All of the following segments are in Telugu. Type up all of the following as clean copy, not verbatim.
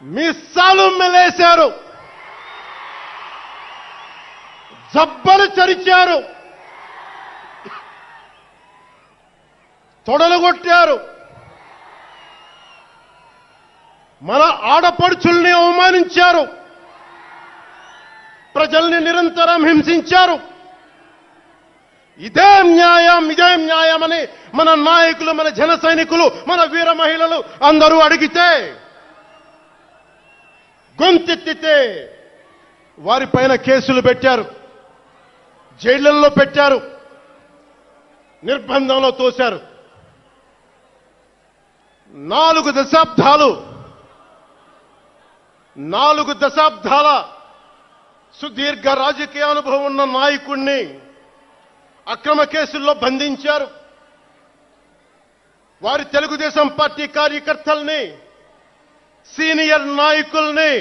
మిస్సాలు మెలేశారు, జబ్బలు చరిచారు, తొడలు కొట్టారు, మన ఆడపడుచుల్ని అవమానించారు, ప్రజల్ని నిరంతరం హింసించారు. ఇదే న్యాయమని మన నాయకులు, మన జన సైనికులు, మన వీర మహిళలు అందరూ అడిగితే, గొంతెత్తితే వారిపైన కేసులు పెట్టారు, జైళ్లలో పెట్టారు, నిర్బంధంలో తోశారు. 4 దశాబ్దాల సుదీర్ఘ రాజకీయ అనుభవం ఉన్న నాయకుణ్ణి అక్రమ కేసుల్లో బంధించారు. వారి తెలుగుదేశం పార్టీ కార్యకర్తల్ని, సీనియర్ నాయకుల్ని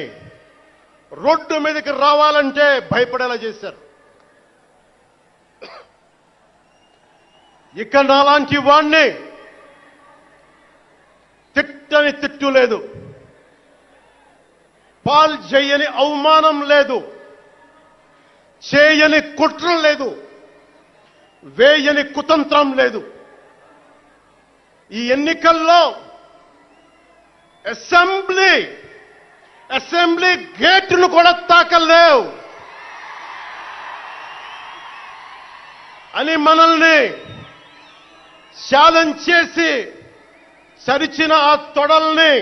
రోడ్డు మీదకి రావాలంటే భయపడేలా చేశారు. ఇక నాలాంటి వాణ్ణి తిట్టని తిట్టు లేదు, పాల్ చేయని అవమానం లేదు, చేయని కుట్ర లేదు, వేయని కుతంత్రం లేదు. ఈ ఎన్నికల్లో అసెంబ్లీ గేటును కూడా తాకలేవు అని మనల్ని ఛాలెంజ్ చేసి సరిచిన ఆ తొడల్ని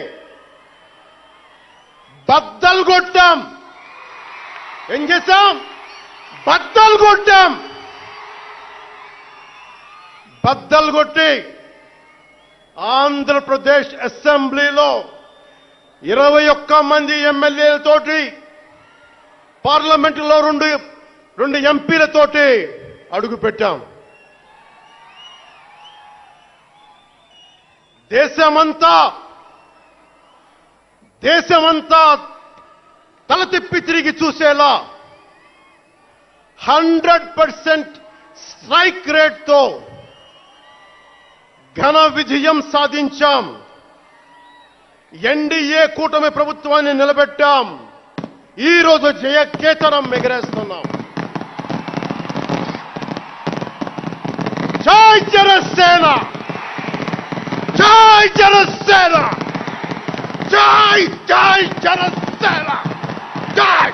బద్దలు కొట్టాం. ఏం చేశాం? బద్దలు కొట్టాం. బద్దలు కొట్టి ఆంధ్రప్రదేశ్ అసెంబ్లీలో 21 మంది ఎమ్మెల్యేలతోటి, పార్లమెంటులో 2 ఎంపీలతోటి అడుగు పెట్టాం. దేశమంతా తల తిప్పి తిరిగి చూసేలా 100% స్ట్రైక్ రేట్తో ఘన విజయం సాధించాం. ఎన్డీఏ కూటమి ప్రభుత్వాన్ని నిలబెట్టాం. ఈ రోజు జయకేతనం ఎగరేస్తున్నాం. జై జనసేన, జై జనసేన, జై జై జనసేన, జై.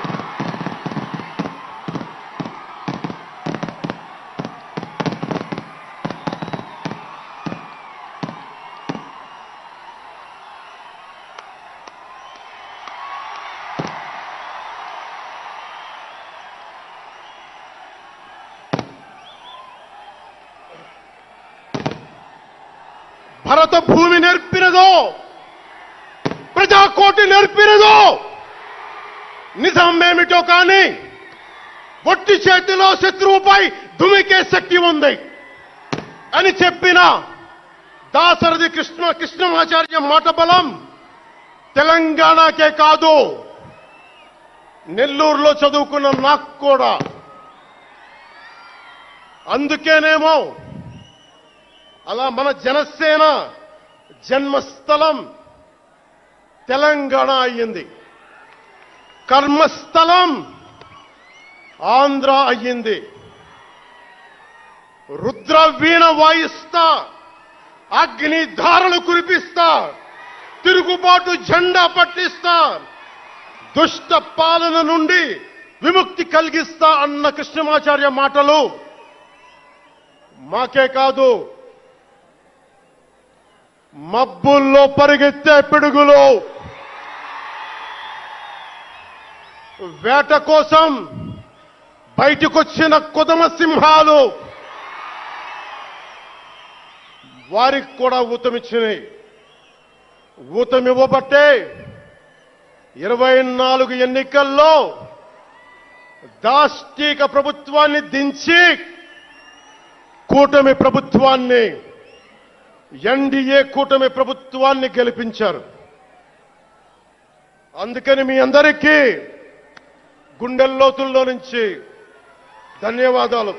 భరత భూమి నేర్పినదో, ప్రజాకోటి నేర్పినదో నిజమేమిటో కానీ ఒట్టి చేతిలో శత్రువుపై దుమికే శక్తి ఉంది అని చెప్పిన దాశరథి కృష్ణమాచార్య మాట బలం తెలంగాణకే కాదు, నెల్లూరులో చదువుకున్న నాకు కూడా. అందుకేనేమో అలా మన జనసేన జన్మస్థలం తెలంగాణ అయ్యింది, కర్మస్థలం ఆంధ్ర అయ్యింది. రుద్రవీణ వాయిస్తా, అగ్ని ధారలు కురిపిస్తా, తిరుగుబాటు జెండా పట్టిస్తా, దుష్ట పాలన నుండి విముక్తి కలిగిస్తా అన్న కృష్ణమాచార్య మాటలు మాకే కాదు, మబ్బుల్లో పరిగెత్తే పిడుగులు, వేట కోసం బయటకొచ్చిన కొదమ సింహాలు వారికి కూడా ఊతమిచ్చినాయి. ఊతమివ్వబట్టే 24 ఎన్నికల్లో దాష్టీక ప్రభుత్వాన్ని దించి కూటమి ప్రభుత్వాన్ని, ఎన్డీఏ కూటమి ప్రభుత్వాన్ని గెలిపించారు. అందుకని మీ అందరికీ గుండెల్లోతుల్లో నుంచి ధన్యవాదాలు.